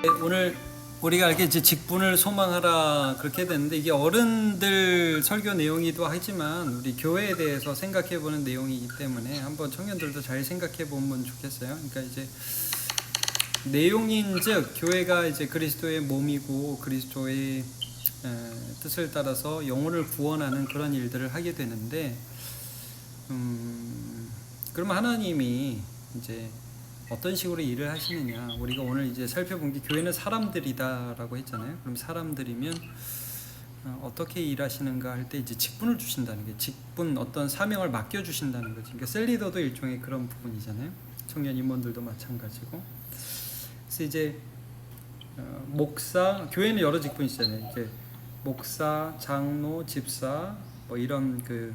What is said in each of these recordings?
오늘 우리가 이렇게 이제 직분을 소망하라 그렇게 됐는데, 이게 어른들 설교 내용이기도 하지만 우리 교회에 대해서 생각해 보는 내용이기 때문에 한번 청년들도 잘 생각해 보면 좋겠어요. 그러니까 이제 내용인즉 교회가 이제 그리스도의 몸이고 그리스도의 뜻을 따라서 영혼을 구원하는 그런 일들을 하게 되는데, 그러면 하나님이 이제 어떤 식으로 일을 하시느냐, 우리가 오늘 이제 살펴본 게 교회는 사람들이다라고 했잖아요. 그럼 사람들이면 어떻게 일하시는가 할 때 이제 직분을 주신다는 게, 직분, 어떤 사명을 맡겨 주신다는 거지. 그러니까 셀리더도 일종의 그런 부분이잖아요. 청년 임원들도 마찬가지고. 그래서 이제 목사, 교회는 여러 직분이 있잖아요. 이제 목사, 장로, 집사, 뭐 이런 그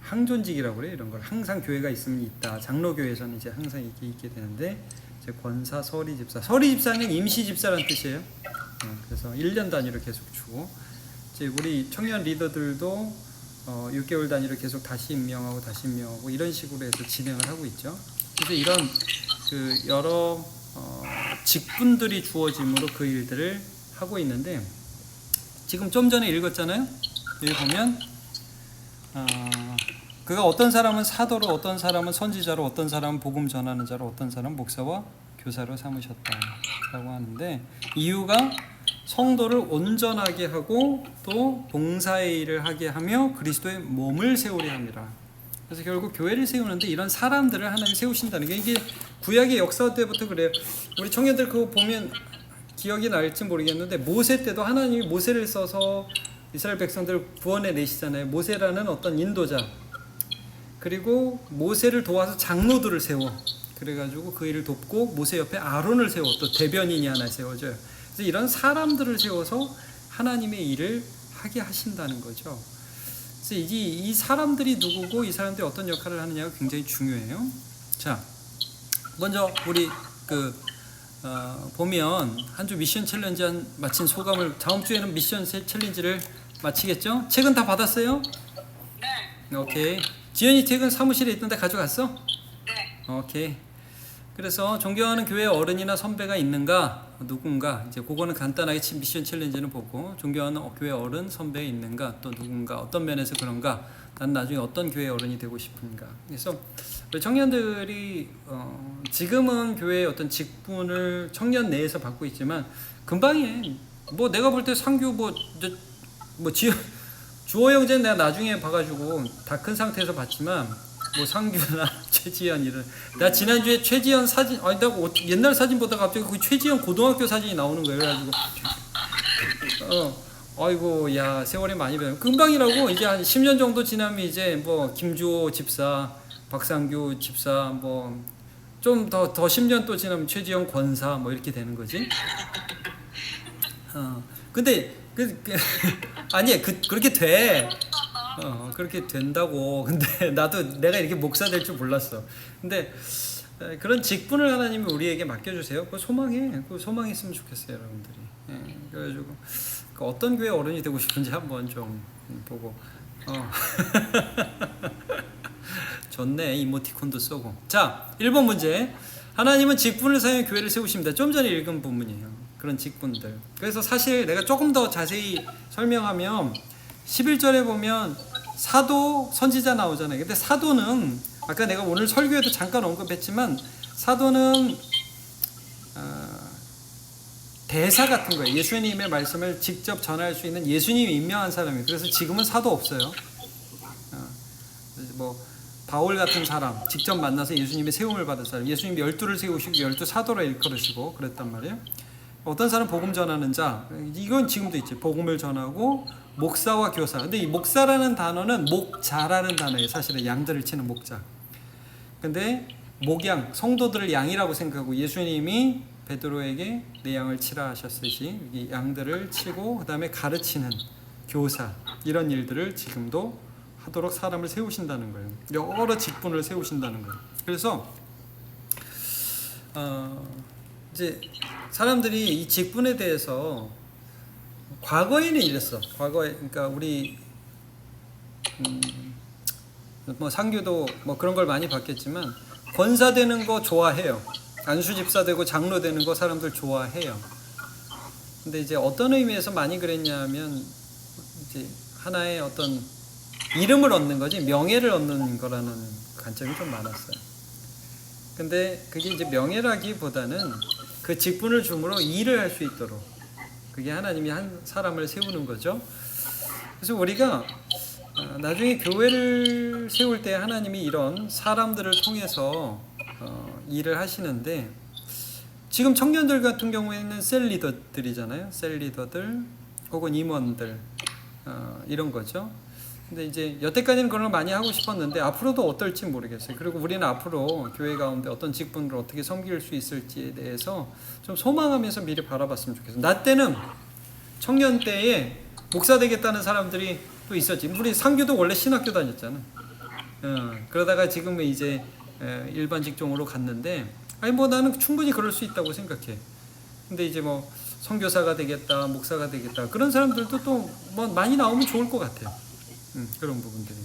항존직이라고 그래요. 이런 걸 항상 교회가 있으면 있다. 장로교회에서는 이제 항상 이게 있게 되는데, 이제 권사, 서리집사. 서리집사는 임시집사라는 뜻이에요. 그래서 1년 단위로 계속 주고, 이제 우리 청년 리더들도 6개월 단위로 계속 다시 임명하고 다시 임명하고 이런 식으로 해서 진행을 하고 있죠. 그래서 이런 그 여러 직분들이 주어짐으로 그 일들을 하고 있는데, 지금 좀 전에 읽었잖아요. 여기 보면 그가 어떤 사람은 사도로, 어떤 사람은 선지자로, 어떤 사람은 복음 전하는 자로, 어떤 사람은 목사와 교사로 삼으셨다라고 하는데, 이유가 성도를 온전하게 하고 또 봉사의 일을 하게 하며 그리스도의 몸을 세우려 함이라. 그래서 결국 교회를 세우는데 이런 사람들을 하나님이 세우신다는 게, 이게 구약의 역사 때부터 그래요. 우리 청년들 그거 보면 기억이 날지 모르겠는데, 모세 때도 하나님이 모세를 써서 이스라엘 백성들을 구원해 내시잖아요. 모세라는 어떤 인도자, 그리고 모세를 도와서 장로들을 세워, 그래가지고 그 일을 돕고, 모세 옆에 아론을 세워, 또 대변인이 하나 세워져요. 그래서 이런 사람들을 세워서 하나님의 일을 하게 하신다는 거죠. 그래서 이 사람들이 누구고 이 사람들이 어떤 역할을 하느냐가 굉장히 중요해요. 자, 먼저 우리 보면 한 주 미션 챌린지 마친 소감을, 다음 주에는 미션 챌린지를 마치겠죠? 책은 다 받았어요? 네. 오케이. 지연이 책은 사무실에 있던데 가져갔어? 네. 오케이. 그래서 존경하는 교회 어른이나 선배가 있는가? 누군가? 이제 그거는 간단하게 미션 챌린지는 보고, 존경하는 교회 어른, 선배가 있는가? 또 누군가? 어떤 면에서 그런가? 난 나중에 어떤 교회 어른이 되고 싶은가? 그래서 우리 청년들이 지금은 교회의 어떤 직분을 청년 내에서 받고 있지만, 금방에 뭐 내가 볼 때 상규 주호 형제는 내가 나중에 봐가지고 다 큰 상태에서 봤지만, 뭐 상규나 최지연 이런, 나 지난주에 최지연 사진, 나 옛날 사진 보다가 갑자기 그 최지연 고등학교 사진이 나오는 거예요. 그래가지고 아이고, 야, 세월이 많이 변해. 금방이라고. 이제 한 10년 정도 지나면 이제 뭐 김주호 집사, 박상규 집사, 뭐 좀 더 10년 또 지나면 최지연 권사 뭐 이렇게 되는 거지. 근데 아니, 그렇게 돼. 그렇게 된다고. 근데 나도 내가 이렇게 목사 될 줄 몰랐어. 근데 그런 직분을 하나님이 우리에게 맡겨주세요. 그거 소망했으면 좋겠어요, 여러분들이. 그래가지고 어떤 교회 어른이 되고 싶은지 한번 좀 보고. 좋네, 이모티콘도 쏘고. 자, 1번 문제. 하나님은 직분을 사용해 교회를 세우십니다. 좀 전에 읽은 부분이에요. 그런 직분들. 그래서 사실 내가 조금 더 자세히 설명하면 11절에 보면 사도, 선지자 나오잖아요. 근데 사도는 아까 내가 오늘 설교에도 잠깐 언급했지만, 사도는 대사 같은 거예요. 예수님의 말씀을 직접 전할 수 있는 예수님이 임명한 사람이에요. 그래서 지금은 사도 없어요. 뭐 바울 같은 사람, 직접 만나서 예수님의 세움을 받은 사람, 예수님 12를 세우시고 12 사도로 일컬으시고 그랬단 말이에요. 어떤 사람 복음 전하는 자, 이건 지금도 있지. 복음을 전하고 목사와 교사. 근데 이 목사라는 단어는 목자라는 단어예요. 사실은 양들을 치는 목자. 근데 목양, 성도들을 양이라고 생각하고, 예수님이 베드로에게 내 양을 치라 하셨듯이 이 양들을 치고 그 다음에 가르치는 교사, 이런 일들을 지금도 하도록 사람을 세우신다는 거예요. 여러 직분을 세우신다는 거예요. 그래서 이제 사람들이 이 직분에 대해서 과거에는 이랬어. 과거에, 그러니까 우리 뭐 상규도 뭐 그런 걸 많이 봤겠지만, 권사 되는 거 좋아해요. 안수 집사 되고 장로 되는 거 사람들 좋아해요. 근데 이제 어떤 의미에서 많이 그랬냐면 이제 하나의 어떤 이름을 얻는 거지 명예를 얻는 거라는 관점이 좀 많았어요. 근데 그게 이제 명예라기보다는 그 직분을 줌으로 일을 할 수 있도록 그게 하나님이 한 사람을 세우는 거죠. 그래서 우리가 나중에 교회를 세울 때 하나님이 이런 사람들을 통해서 일을 하시는데 지금 청년들 같은 경우에는 셀 리더들이잖아요. 셀 리더들 혹은 임원들 이런 거죠. 근데 이제 여태까지는 그런 걸 많이 하고 싶었는데 앞으로도 어떨지 모르겠어요. 그리고 우리는 앞으로 교회 가운데 어떤 직분을 어떻게 섬길 수 있을지에 대해서 좀 소망하면서 미리 바라봤으면 좋겠어요. 나 때는 청년 때에 목사 되겠다는 사람들이 또 있었지. 우리 상규도 원래 신학교 다녔잖아. 그러다가 지금은 이제 일반 직종으로 갔는데 아니 뭐 나는 충분히 그럴 수 있다고 생각해. 근데 이제 뭐 선교사가 되겠다, 목사가 되겠다 그런 사람들도 또 뭐 많이 나오면 좋을 것 같아요. 그런 부분들이.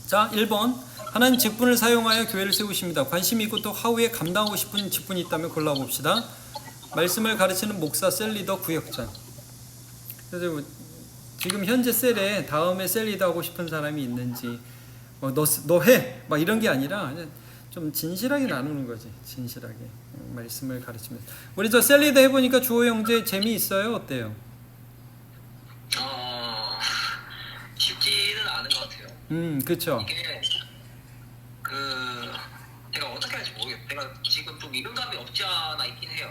자, 1번 하나님 직분을 사용하여 교회를 세우십니다. 관심이 있고 또 하후에 감당하고 싶은 직분이 있다면 골라봅시다. 말씀을 가르치는 목사, 셀리더, 구역장. 그래서 뭐 지금 현재 셀에 다음에 셀리더 하고 싶은 사람이 있는지 너 해! 막 이런 게 아니라 좀 진실하게 나누는 거지. 진실하게 말씀을 가르치면서. 우리 저 셀리더 해보니까 주호 형제 재미있어요? 어때요? 쉽지는 않은 것 같아요. 그쵸. 이게 제가 어떻게 할지 모르겠어요. 제가 지금 좀 이른감이 없지 않아 있긴 해요.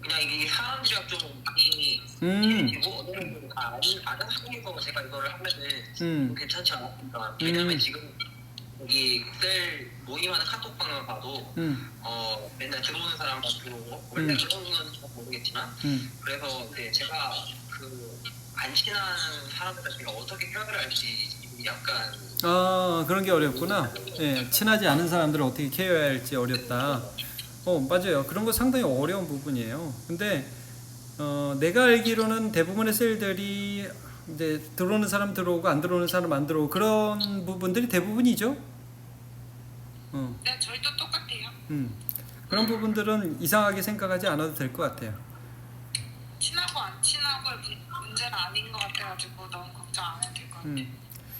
그냥 이게 사람들이랑 좀 많이 친해지고 어느 정도 다 아는 속에서 제가 이거를 하면은 좀 괜찮지 않을까. 왜냐면 지금 여기 셀 모임하는 카톡방을 봐도 맨날 들어오는 사람만 들어오고 원래 그런 건 잘 모르겠지만 그래서 이제 제가 안 친한 사람들한테 제가 어떻게 표현을 할지 약간 그런 게 어렵구나. 예, 친하지 않은 사람들을 어떻게 케어해야 할지 어렵다. 맞아요. 그런 거 상당히 어려운 부분이에요. 근데 내가 알기로는 대부분의 셀들이 이제 들어오는 사람 들어오고 안 들어오는 사람 안 들어오고 그런 부분들이 대부분이죠. 네, 저희도 똑같아요. 그런 부분들은 이상하게 생각하지 않아도 될 것 같아요. 친하고 안 친하고의 문제는 아닌 것 같아가지고 너무 걱정 안 해도 될 것 같아요.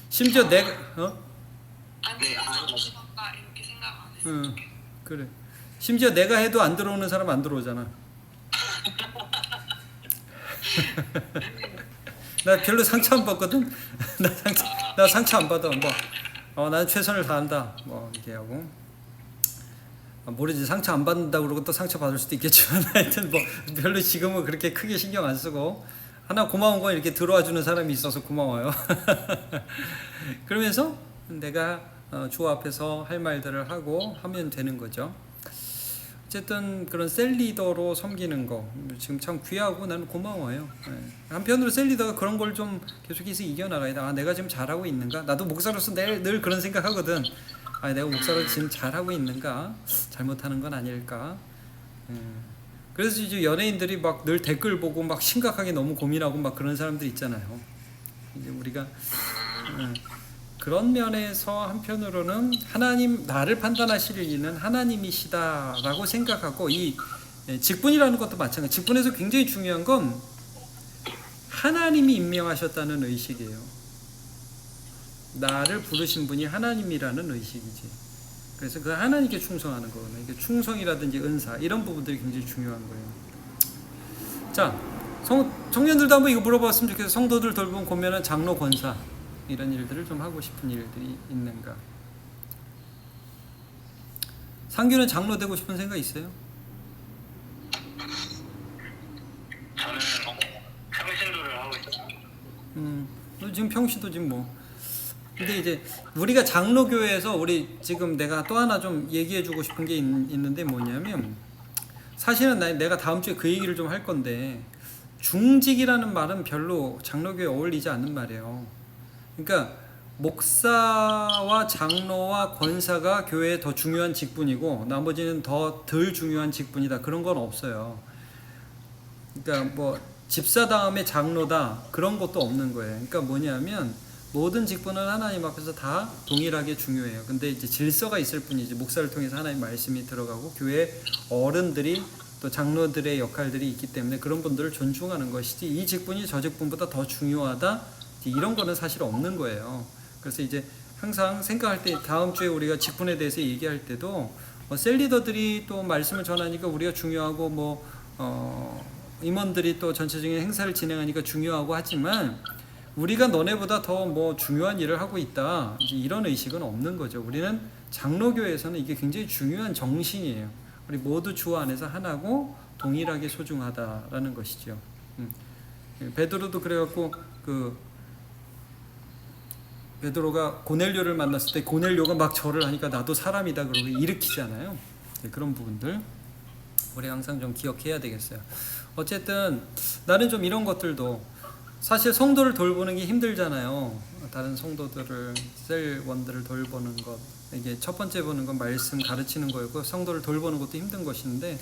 심지어 내가 안 친해서 어떤가 이렇게 생각 안 했으면 좋겠어요. 그래. 심지어 내가 해도 안 들어오는 사람 안 들어오잖아. 나 별로 상처 안 받거든. 나 상처 안 받아. 나는 최선을 다한다. 이렇게 하고. 모르지 상처 안 받는다 그러고 또 상처 받을 수도 있겠지만 하여튼 별로 지금은 그렇게 크게 신경 안 쓰고 하나 고마운 건 이렇게 들어와 주는 사람이 있어서 고마워요. 그러면서 내가 주 앞에서 할 말들을 하고 하면 되는 거죠. 어쨌든 그런 셀리더로 섬기는 거 지금 참 귀하고 나는 고마워요. 한편으로 셀리더가 그런 걸 좀 계속해서 이겨나가야 돼. 내가 지금 잘하고 있는가? 나도 목사로서 늘 그런 생각하거든. 내가 목사로 지금 잘하고 있는가? 잘못하는 건 아닐까? 그래서 이제 연예인들이 막 늘 댓글 보고 막 심각하게 너무 고민하고 막 그런 사람들 있잖아요. 이제 우리가 그런 면에서 한편으로는 하나님 나를 판단하실 이는 하나님이시다라고 생각하고 이 직분이라는 것도 마찬가지. 직분에서 굉장히 중요한 건 하나님이 임명하셨다는 의식이에요. 나를 부르신 분이 하나님이라는 의식이지. 그래서 그 하나님께 충성하는 거거든요. 이게 충성이라든지 은사 이런 부분들이 굉장히 중요한 거예요. 자, 청년들도 한번 이거 물어봤으면 좋겠어요. 성도들 돌봄 고면한 장로 권사 이런 일들을 좀 하고 싶은 일들이 있는가? 상규는 장로 되고 싶은 생각 있어요? 저는 평신도를 하고 있어요. 지금 평시도 지금 뭐. 근데 이제 우리가 장로교회에서 우리 지금 내가 또 하나 좀 얘기해주고 싶은 게 있는데 뭐냐면 사실은 내가 다음 주에 그 얘기를 좀 할 건데 중직이라는 말은 별로 장로교회에 어울리지 않는 말이에요. 그러니까 목사와 장로와 권사가 교회에 더 중요한 직분이고 나머지는 더 덜 중요한 직분이다 그런 건 없어요. 그러니까 뭐 집사 다음에 장로다 그런 것도 없는 거예요. 그러니까 뭐냐면 모든 직분은 하나님 앞에서 다 동일하게 중요해요. 근데 이제 질서가 있을 뿐이지 목사를 통해서 하나님 말씀이 들어가고 교회 어른들이 또 장로들의 역할들이 있기 때문에 그런 분들을 존중하는 것이지 이 직분이 저 직분보다 더 중요하다 이런 거는 사실 없는 거예요. 그래서 이제 항상 생각할 때 다음 주에 우리가 직분에 대해서 얘기할 때도 셀리더들이 또 말씀을 전하니까 우리가 중요하고 임원들이 또 전체적인 행사를 진행하니까 중요하고 하지만 우리가 너네보다 더 중요한 일을 하고 있다 이제 이런 의식은 없는 거죠. 우리는 장로교회에서는 이게 굉장히 중요한 정신이에요. 우리 모두 주 안에서 하나고 동일하게 소중하다라는 것이죠. 베드로도 그래갖고 베드로가 고넬료를 만났을 때 고넬료가 막 절을 하니까 나도 사람이다 그러고 일으키잖아요. 그런 부분들 우리 항상 좀 기억해야 되겠어요. 어쨌든 나는 좀 이런 것들도 사실 성도를 돌보는 게 힘들잖아요. 다른 성도들을 셀원들을 돌보는 것 이게 첫 번째 보는 건 말씀 가르치는 거였고 성도를 돌보는 것도 힘든 것인데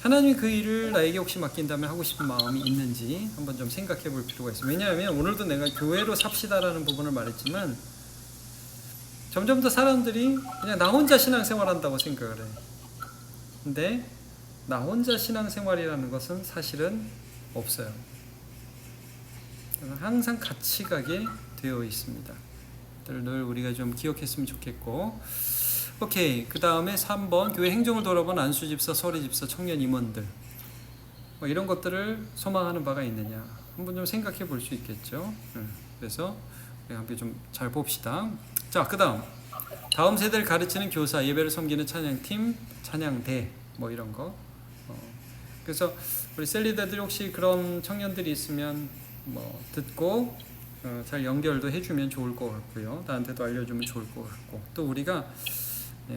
하나님이 그 일을 나에게 혹시 맡긴다면 하고 싶은 마음이 있는지 한번 좀 생각해 볼 필요가 있어요. 왜냐하면 오늘도 내가 교회로 삽시다라는 부분을 말했지만 점점 더 사람들이 그냥 나 혼자 신앙생활 한다고 생각을 해요. 근데 나 혼자 신앙생활이라는 것은 사실은 없어요. 항상 같이 가게 되어 있습니다. 늘 우리가 좀 기억했으면 좋겠고 오케이. 그 다음에 3번 교회 행정을 돌아본 안수집사, 서리집사, 청년 임원들 이런 것들을 소망하는 바가 있느냐 한번 좀 생각해 볼 수 있겠죠. 그래서 우리 함께 좀 잘 봅시다. 자, 그 다음 세대를 가르치는 교사, 예배를 섬기는 찬양팀, 찬양대 이런 거. 그래서 우리 셀리더들이 혹시 그런 청년들이 있으면 듣고 잘 연결도 해주면 좋을 것 같고요. 나한테도 알려주면 좋을 것 같고 또 우리가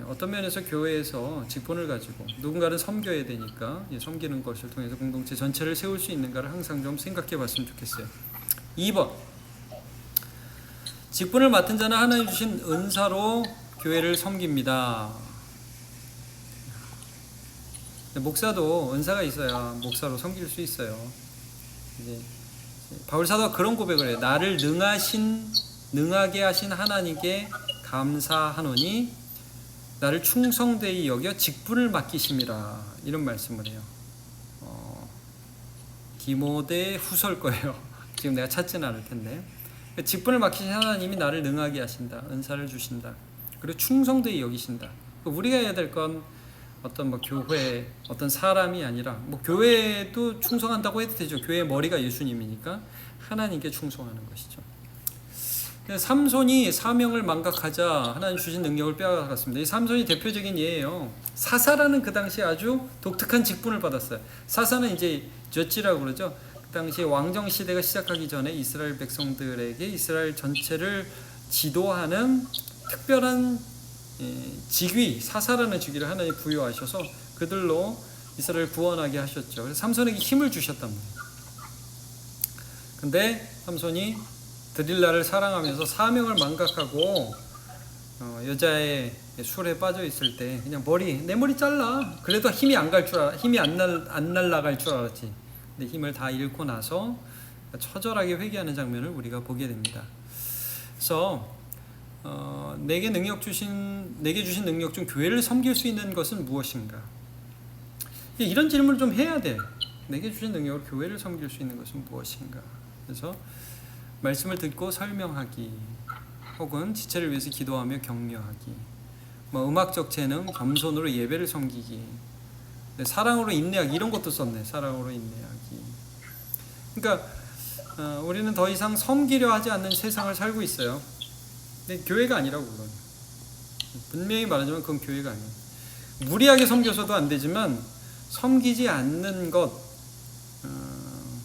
어떤 면에서 교회에서 직분을 가지고 누군가를 섬겨야 되니까 섬기는 것을 통해서 공동체 전체를 세울 수 있는가를 항상 좀 생각해 봤으면 좋겠어요. 2번 직분을 맡은 자는 하나님 주신 은사로 교회를 섬깁니다. 목사도 은사가 있어야 목사로 섬길 수 있어요. 이제 바울사도가 그런 고백을 해요. 나를 능하게 하신 하나님께 감사하노니 나를 충성되이 여겨 직분을 맡기심이라 이런 말씀을 해요. 디모데 후서일 거예요. 지금 내가 찾지는 않을 텐데 직분을 맡기신 하나님이 나를 능하게 하신다. 은사를 주신다. 그리고 충성되이 여기신다. 우리가 해야 될 건 어떤 교회 어떤 사람이 아니라 교회도 충성한다고 해도 되죠. 교회의 머리가 예수님이니까 하나님께 충성하는 것이죠. 삼손이 사명을 망각하자 하나님 주신 능력을 빼앗았습니다. 이 삼손이 대표적인 예예요. 사사라는 그 당시에 아주 독특한 직분을 받았어요. 사사는 이제 젖지라고 그러죠. 그 당시에 왕정 시대가 시작하기 전에 이스라엘 백성들에게 이스라엘 전체를 지도하는 특별한 직위, 사사라는 직위를 하나님 부여하셔서 그들로 이스라엘을 구원하게 하셨죠. 그래서 삼손에게 힘을 주셨단 말이에요. 근데 삼손이 드릴라를 사랑하면서 사명을 망각하고 여자의 술에 빠져 있을 때 그냥 내 머리 잘라. 그래도 힘이 안 날아갈 줄 알았지. 근데 힘을 다 잃고 나서 처절하게 회개하는 장면을 우리가 보게 됩니다. 그래서 내게 주신 능력 중 교회를 섬길 수 있는 것은 무엇인가? 이런 질문을 좀 해야 돼. 내게 주신 능력으로 교회를 섬길 수 있는 것은 무엇인가? 그래서 말씀을 듣고 설명하기, 혹은 지체를 위해서 기도하며 격려하기, 음악적 재능, 겸손으로 예배를 섬기기, 사랑으로 인내하기 이런 것도 썼네. 사랑으로 인내하기. 그러니까 우리는 더 이상 섬기려 하지 않는 세상을 살고 있어요. 근데 교회가 아니라고 그건. 분명히 말하자면 그건 교회가 아니에요. 무리하게 섬겨서도 안 되지만 섬기지 않는 것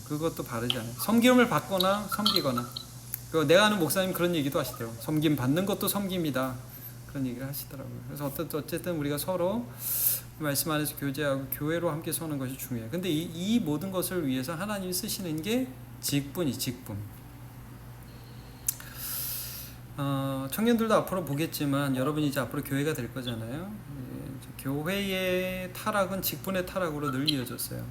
그것도 바르지 않아요. 섬김을 받거나 섬기거나. 내가 아는 목사님 그런 얘기도 하시더라고요. 섬김 받는 것도 섬깁니다. 그런 얘기를 하시더라고요. 그래서 어쨌든 우리가 서로 말씀 안에서 교제하고 교회로 함께 서는 것이 중요해요. 근데 이 모든 것을 위해서 하나님이 쓰시는 게 직분. 청년들도 앞으로 보겠지만 여러분이 이제 앞으로 교회가 될 거잖아요. 교회의 타락은 직분의 타락으로 늘 이어졌어요.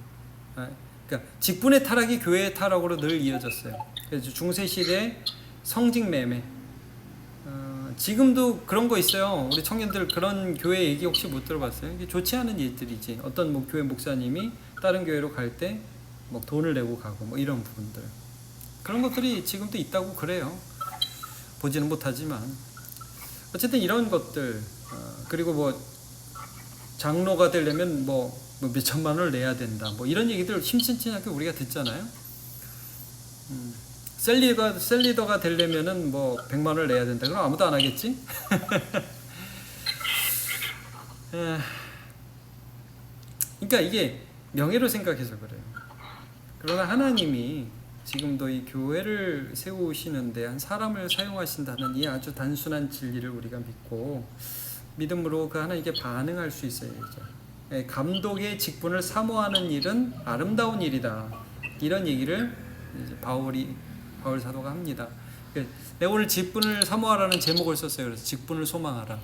그러니까 직분의 타락이 교회의 타락으로 늘 이어졌어요. 그래서 중세시대 성직매매, 지금도 그런 거 있어요. 우리 청년들 그런 교회 얘기 혹시 못 들어봤어요? 이게 좋지 않은 일들이지. 어떤 뭐 교회 목사님이 다른 교회로 갈 때 뭐 돈을 내고 가고 뭐 이런 부분들. 그런 것들이 지금도 있다고 그래요. 보지는 못하지만 어쨌든 이런 것들 그리고 뭐 장로가 되려면 뭐 몇 천만 원을 내야 된다. 뭐 이런 얘기들 심심찮게 우리가 듣잖아요. 셀리더가 되려면은 뭐 100만 원을 내야 된다. 그럼 아무도 안 하겠지? 그러니까 이게 명예로 생각해서 그래요. 그러나 하나님이 지금도 이 교회를 세우시는데 한 사람을 사용하신다는 이 아주 단순한 진리를 우리가 믿고 믿음으로 그 하나님께 반응할 수 있어야죠. 감독의 직분을 사모하는 일은 아름다운 일이다. 이런 얘기를 이제 바울 사도가 합니다. 내가 오늘 직분을 사모하라는 제목을 썼어요. 그래서 직분을 소망하라.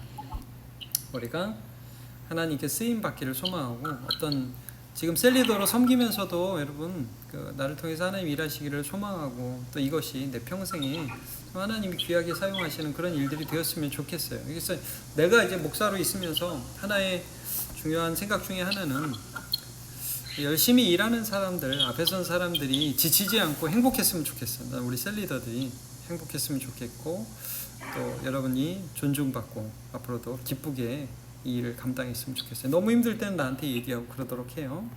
우리가 하나님께 쓰임 받기를 소망하고 어떤 지금 셀리더로 섬기면서도 여러분 나를 통해서 하나님 일하시기를 소망하고 또 이것이 내 평생에 하나님이 귀하게 사용하시는 그런 일들이 되었으면 좋겠어요. 그래서 내가 이제 목사로 있으면서 하나의 중요한 생각 중에 하나는 열심히 일하는 사람들, 앞에 선 사람들이 지치지 않고 행복했으면 좋겠어요. 난 우리 셀리더들이 행복했으면 좋겠고 또 여러분이 존중받고 앞으로도 기쁘게 이 일을 감당했으면 좋겠어요. 너무 힘들 때는 나한테 얘기하고 그러도록 해요.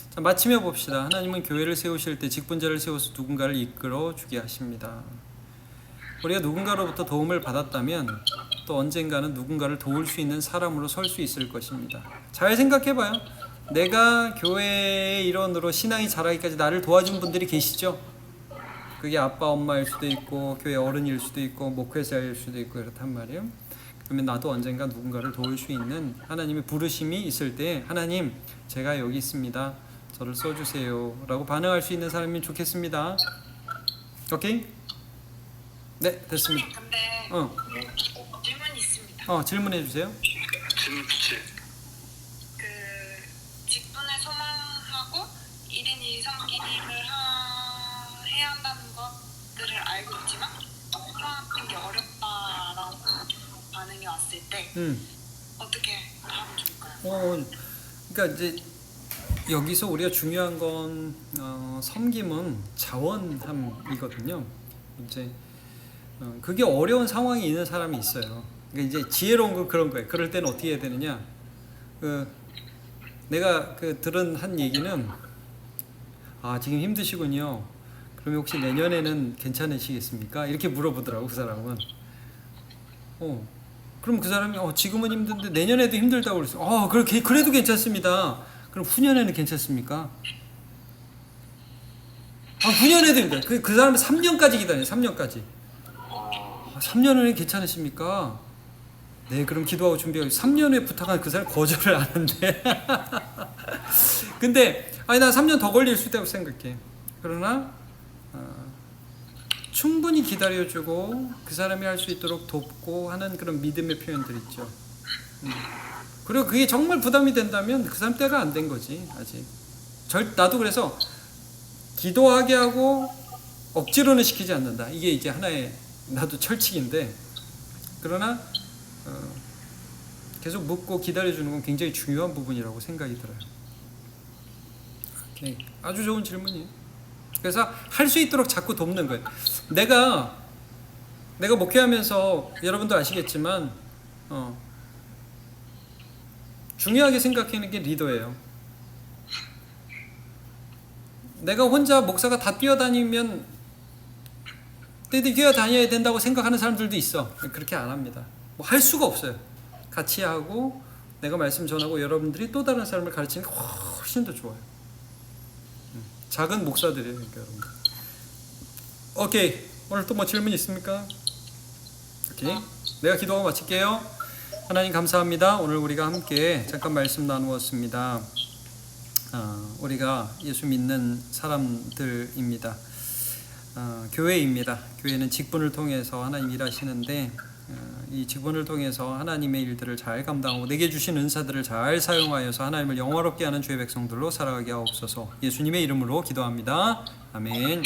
자, 마치며 봅시다. 하나님은 교회를 세우실 때 직분자를 세워서 누군가를 이끌어 주게 하십니다. 우리가 누군가로부터 도움을 받았다면 또 언젠가는 누군가를 도울 수 있는 사람으로 설 수 있을 것입니다. 잘 생각해봐요. 내가 교회의 일원으로 신앙이 자라기까지 나를 도와준 분들이 계시죠? 그게 아빠 엄마일 수도 있고 교회 어른일 수도 있고 목회자일 수도 있고 그렇단 말이에요. 그러면 나도 언젠가 누군가를 도울 수 있는 하나님의 부르심이 있을 때 하나님 제가 여기 있습니다. 저를 써주세요 라고 반응할 수 있는 사람이면 좋겠습니다. 오케이? 네 됐습니다. 근데 질문이 있습니다. 질문해 주세요. 질문 주세요. 그 직분을 소망하고 1인이 섬기기를 해야 한다는 것들을 알고 있지만 소망하는 게 어렵다라고 반응이 왔을 때 어떻게 하면 좋을까요? 그러니까 이제 여기서 우리가 중요한 건 섬김은 자원함이거든요. 이제 그게 어려운 상황이 있는 사람이 있어요. 그러니까 이제 지혜로운 건 그런 거예요. 그럴 때는 어떻게 해야 되느냐? 내가 들은 한 얘기는 지금 힘드시군요. 그러면 혹시 내년에는 괜찮으시겠습니까? 이렇게 물어보더라고 그 사람은. 그럼 그 사람이 지금은 힘든데 내년에도 힘들다고 그랬어. 그래도 괜찮습니다. 그럼 후년에는 괜찮습니까? 후년에도 힘들어. 그 사람은 3년까지 기다려요. 3년까지. 3년 후에 괜찮으십니까? 네, 그럼 기도하고 준비하고 3년 후에 부탁하면 그 사람 거절을 안 한대. 근데 나 3년 더 걸릴 수 있다고 생각해. 그러나 충분히 기다려주고 그 사람이 할 수 있도록 돕고 하는 그런 믿음의 표현들 있죠. 그리고 그게 정말 부담이 된다면 그 사람 때가 안 된 거지 아직. 나도 그래서 기도하게 하고 억지로는 시키지 않는다. 이게 이제 하나의 나도 철칙인데 그러나 계속 묻고 기다려주는 건 굉장히 중요한 부분이라고 생각이 들어요. 오케이. 아주 좋은 질문이에요. 그래서 할 수 있도록 자꾸 돕는 거예요. 내가 목회하면서 여러분도 아시겠지만 중요하게 생각하는 게 리더예요. 내가 혼자 목사가 다 뛰어다니면 뛰어다녀야 된다고 생각하는 사람들도 있어. 그렇게 안 합니다. 할 수가 없어요. 같이 하고 내가 말씀 전하고 여러분들이 또 다른 사람을 가르치는 게 훨씬 더 좋아요. 작은 목사들이에요. 그러니까 여러분들. 오케이. 오늘 또 뭐 질문 있습니까? 오케이. 내가 기도하고 마칠게요. 하나님 감사합니다. 오늘 우리가 함께 잠깐 말씀 나누었습니다. 우리가 예수 믿는 사람들입니다. 교회입니다. 교회는 직분을 통해서 하나님 일하시는데 이 직분을 통해서 하나님의 일들을 잘 감당하고 내게 주신 은사들을 잘 사용하여서 하나님을 영화롭게 하는 주의 백성들로 살아가게 하옵소서. 예수님의 이름으로 기도합니다. 아멘.